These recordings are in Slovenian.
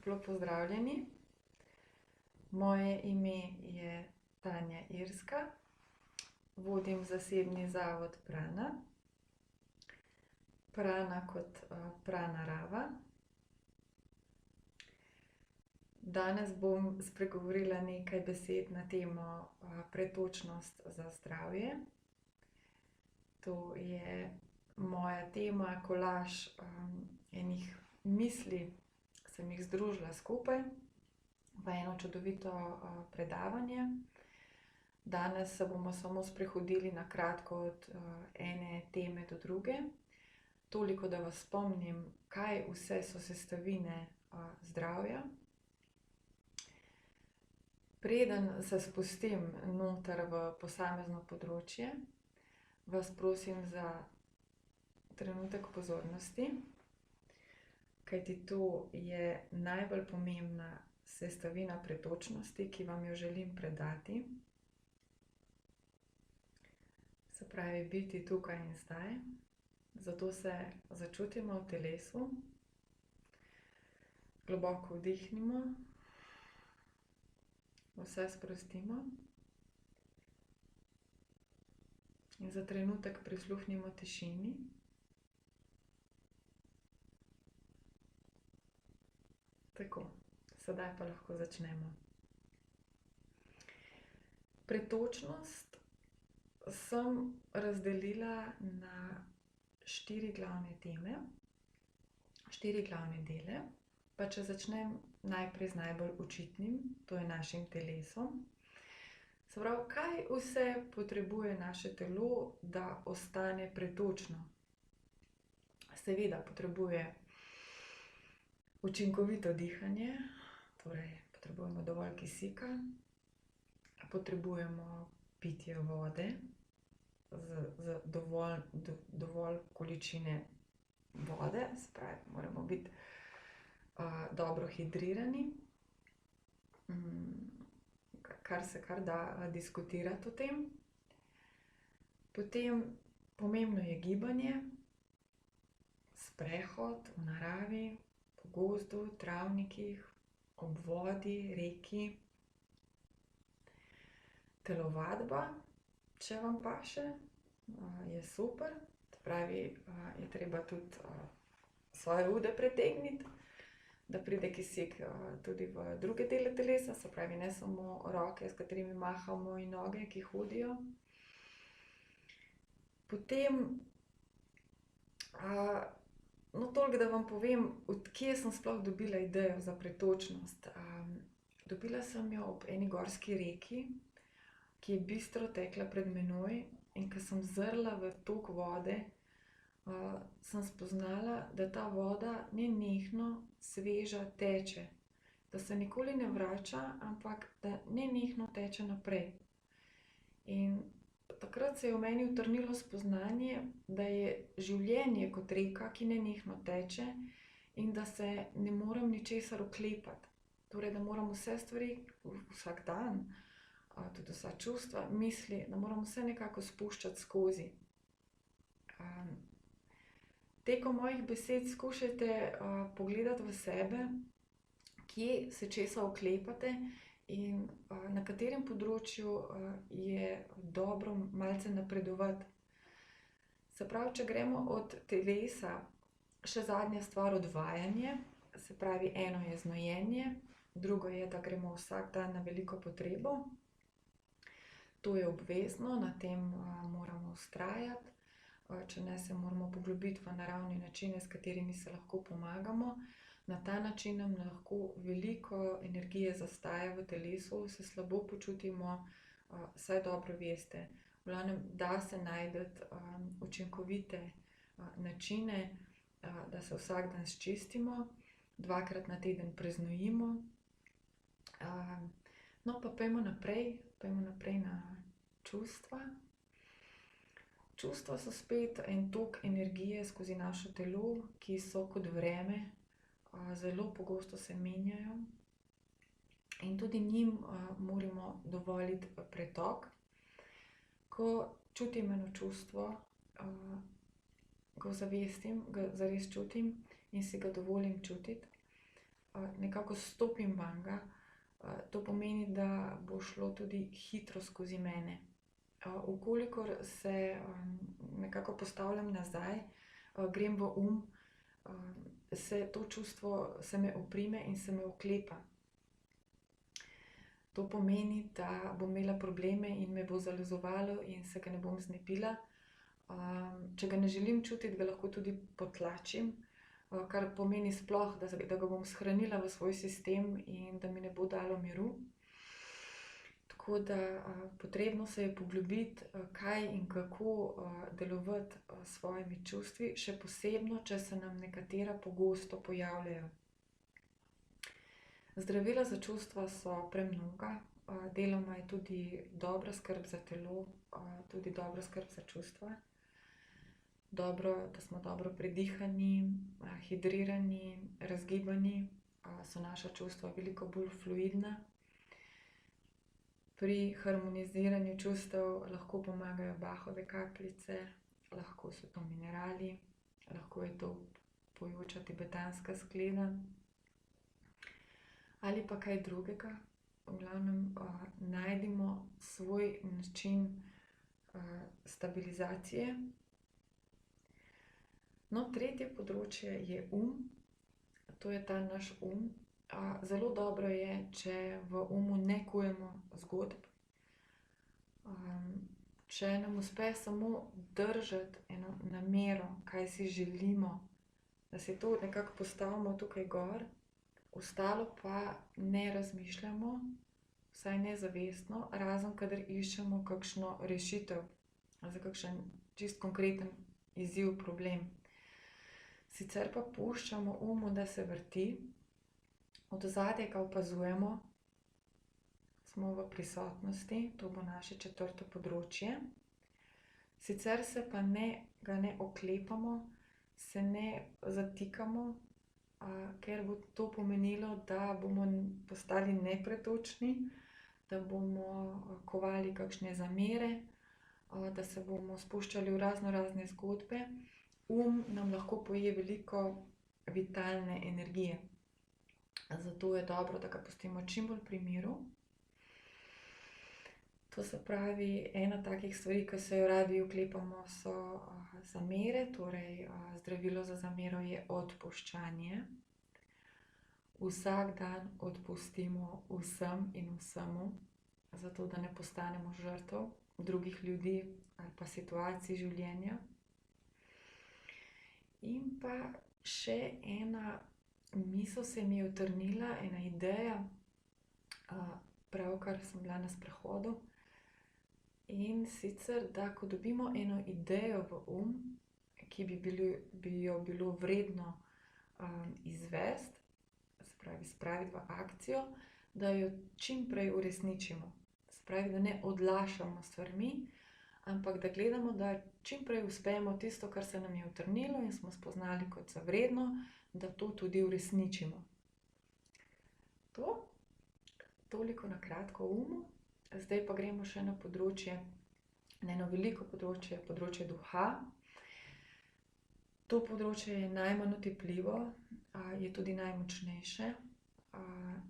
toplo pozdravljeni. Moje ime je Tanja Irska, vodim zasebni zavod Prana. Prana kot pranarava. Danes bom spregovorila nekaj besed na temo pretočnost za zdravje. To je moja tema, kolaž enih misli, sem jih združila skupaj v eno čudovito predavanje. Danes se bomo samo sprehodili na kratko od ene teme do druge. Toliko, da vas spomnim, kaj vse so sestavine zdravja. Preden se spustim noter v posamezno področje, vas prosim za trenutek pozornosti, kajti to je najbolj pomembna sestavina pretočnosti, ki vam jo želim predati. Se pravi, biti tukaj in zdaj. Zato se začutimo v telesu. Globoko vdihnimo. Vse sprostimo. In za trenutek prisluhnimo tišini. Tako, sedaj pa lahko začnemo. Pretočnost sem razdelila na 4 glavne teme, 4 glavne dele. Pa če začnem najprej z najbolj očitnim, to je našim telesom. Se pravi, kaj vse potrebuje naše telo, da ostane pretočno? Seveda potrebuje učinkovito dihanje, torej potrebujemo dovolj kisika, potrebujemo pitje vode z dovolj količine vode, se pravi, moramo biti dobro hidrirani, kar se kar da diskutirati o tem. Potem pomembno je gibanje, sprehod v naravi, po gozdu, travnikih, ob vodi, reki. Telovadba, če vam paše, je super. Se pravi, je treba tudi svoje ude pretegniti, da pride kisik tudi v druge dele telesa, se pravi, ne samo roke, s katerimi mahamo, in noge, ki hodijo. Potem, toliko, da vam povem, od kje sem sploh dobila idejo za pretočnost. Dobila sem jo ob eni gorski reki, ki je bistro tekla pred menoj, in ko sem zrla v tok vode, sem spoznala, da ta voda nenehno sveža teče, da se nikoli ne vrača, ampak da nenehno teče naprej. In takrat se je v meni utrnilo spoznanje, da je življenje kot reka, ki nenehno teče, in da se ne morem ničesar oklepati. Torej, da moram vse stvari vsak dan, tudi vsa čustva, misli, da moram vse nekako spuščati skozi. Tekom mojih besed skušajte pogledati v sebe, kje se česa oklepate in na katerem področju je dobro malce napredovati. Se pravi, če gremo od telesa, še zadnja stvar, odvajanje. Se pravi, eno je znojenje, drugo je, da gremo vsak dan na veliko potrebo. To je obvezno, na tem moramo vztrajati. Če ne, se moramo poglobiti v naravne načine, s katerimi se lahko pomagamo. Na ta način nam lahko veliko energije zastaja v telesu, se slabo počutimo, saj dobro veste. V glavnem, da se najti učinkovite načine, da se vsak dan sčistimo, 2-krat na teden preznojimo. Pa pojdimo naprej na čustva. Čustva so spet en tok energije skozi naše telo, ki so kot vreme, zelo pogosto se menjajo. In tudi njim moramo dovoliti pretok. Ko čutim eno čustvo, ga ozavestim, ga zares čutim in si ga dovolim čutiti, nekako stopim vanj, to pomeni, da bo šlo tudi hitro skozi mene. Vkolikor se nekako postavljam nazaj, grem v se to čustvo se me oprime in se me oklepa. To pomeni, da bom imela probleme in me bo zalezovalo in se ga ne bom znebila. Če ga ne želim čutiti, ga lahko tudi potlačim, kar pomeni sploh, da ga bom shranila v svoj sistem in da mi ne bo dalo miru. Tako da potrebno se je poglobiti, kaj in kako delovati s svojimi čustvi, še posebno, če se nam nekatera pogosto pojavljajo. Zdravila za čustva so premnoga, deloma je tudi dobra skrb za telo, tudi dobra skrb za čustva. Dobro, da smo dobro predihani, hidrirani, razgibani, so naša čustva veliko bolj fluidna. Pri harmoniziranju čustev lahko pomagajo Bachove kapljice, lahko so to minerali, lahko je to pojoča tibetanska skleda ali pa kaj drugega. V glavnem, najdimo svoj način stabilizacije. No, tretje področje je to je ta naš Zelo dobro je, če v ne kujemo zgodb. Če nam uspe samo držati eno namero, kaj si želimo, da si to nekako postavimo tukaj gor, ostalo pa ne razmišljamo, vsaj ne zavestno, razen kadar iščemo kakšno rešitev za kakšen čist konkreten izziv, problem. Sicer pa puščamo da se vrti, od ozadja ga opazujemo, smo v prisotnosti, to bo naše četrto področje. Sicer se pa ga ne oklepamo, se ne zatikamo, ker bo to pomenilo, da bomo postali nepretočni, da bomo kovali kakšne zamere, da se bomo spuščali v razne zgodbe. Nam lahko poje veliko vitalne energije. Zato je dobro, da ga pustimo čim bolj pri miru. To se pravi, ena takih stvari, ki se jo radi oklepamo, so zamere, torej zdravilo za zamero je odpuščanje. Vsak dan odpustimo vsem in vsemu, zato da ne postanemo žrtev drugih ljudi ali pa situacij življenja. In pa še ena misel se mi je utrnila, ena ideja, pravkar sem bila na sprehodu, in sicer, da ko dobimo eno idejo v ki bi jo bilo vredno izvesti, se pravi spraviti v akcijo, da jo čim prej uresničimo. Se pravi, da ne odlašamo s stvarmi, ampak da gledamo, da čim prej uspemo tisto, kar se nam je utrnilo in smo spoznali kot za vredno, da to tudi uresničimo. Toliko na kratko o Zdaj pa gremo še na področje, na eno veliko področje, področje duha. To področje je najmanj otipljivo, je tudi najmočnejše.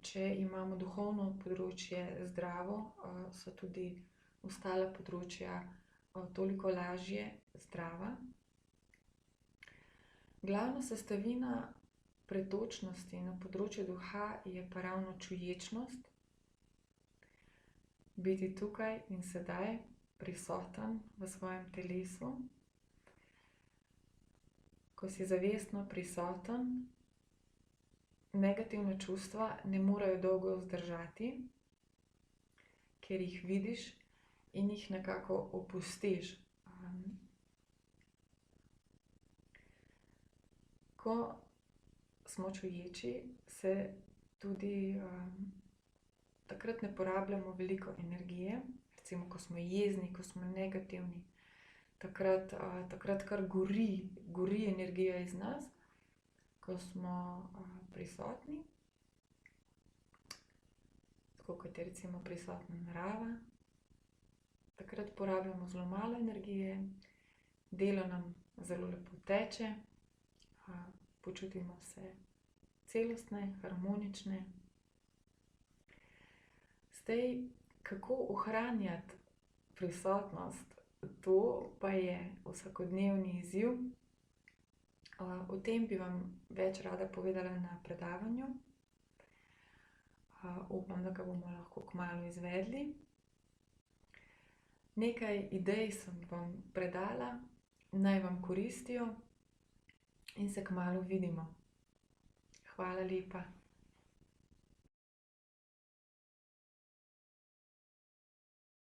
Če imamo duhovno področje zdravo, so tudi ostala področja toliko lažje zdrava. Glavna sestavina pretočnosti na področju duha je pa ravno čuječnost. Biti tukaj in sedaj, prisoten v svojem telesu. Ko si zavestno prisoten, negativna čustva ne morejo dolgo vzdržati, ker jih vidiš in jih nekako opustiš. Ko smo čuječi, se tudi takrat ne porabljamo veliko energije. Recimo, ko smo jezni, ko smo negativni, takrat kar gori energija iz nas. Ko smo prisotni, tako kot je recimo prisotna narava, takrat porabljamo zelo malo energije, delo nam zelo lepo teče, počutimo se celostne, harmonične. Zdaj, kako ohranjati prisotnost, to pa je vsakodnevni izziv. O tem bi vam več rada povedala na predavanju. Upam, da ga bomo lahko kmalu izvedli. Nekaj idej sem vam predala, naj vam koristijo in se kmalu vidimo. Hvala lepa.